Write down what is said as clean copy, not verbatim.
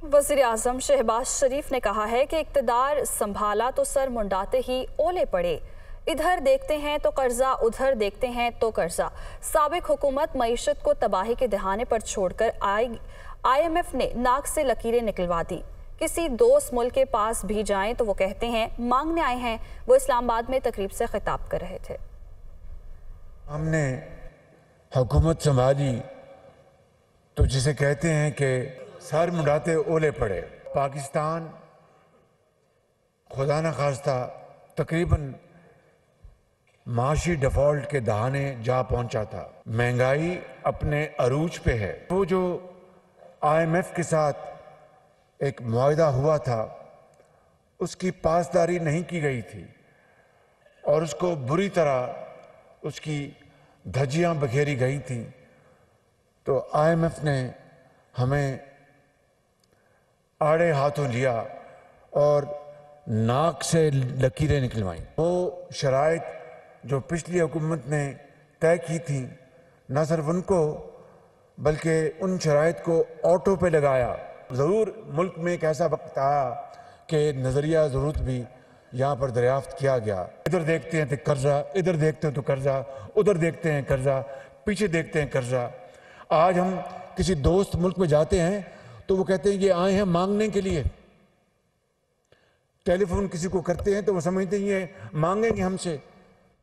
वज़ीर आज़म शहबाज शरीफ ने कहा है कि इक़्तिदार संभाला तो सर मुंडाते ही ओले पड़े। इधर देखते हैं तो कर्जा, उधर देखते हैं तो कर्जा। साबिक हुकूमत मईशत को तबाही के दहाने पर छोड़कर IMF ने नाक से लकीरें निकलवा दी। किसी दोस्त मुल्क के पास भी जाएं तो वो कहते हैं मांगने आए हैं। वो इस्लामाबाद में तकरीब से खिताब कर रहे थे। हमने हुकूमत संभाली तो जिसे कहते हैं कि सर मुंडाते ओले पड़े। पाकिस्तान खुदा न खास्ता तकरीबन माशी डिफॉल्ट के दहाने जा पहुंचा था। महंगाई अपने अरूज पे है। वो जो IMF के साथ एक मुआहदा हुआ था उसकी पासदारी नहीं की गई थी और उसको बुरी तरह उसकी धज्जियां बखेरी गई थी। तो IMF ने हमें आड़े हाथों लिया और नाक से लकीरें निकलवाई। वो शराइत जो पिछली हुकूमत ने तय की थी न सिर्फ उनको बल्कि उन शराइत को ऑटो पे लगाया। ज़रूर मुल्क में एक ऐसा वक्त आया कि नज़रिया ज़रूरत भी यहाँ पर दरियाफ्त किया गया। इधर देखते हैं तो कर्जा, इधर देखते हैं तो कर्जा, उधर देखते हैं कर्जा, पीछे देखते हैं कर्जा। आज हम किसी दोस्त मुल्क में जाते हैं तो वो कहते हैं ये आए हैं मांगने के लिए। टेलीफोन किसी को करते हैं तो वो समझते हैं ये मांगेंगे हमसे।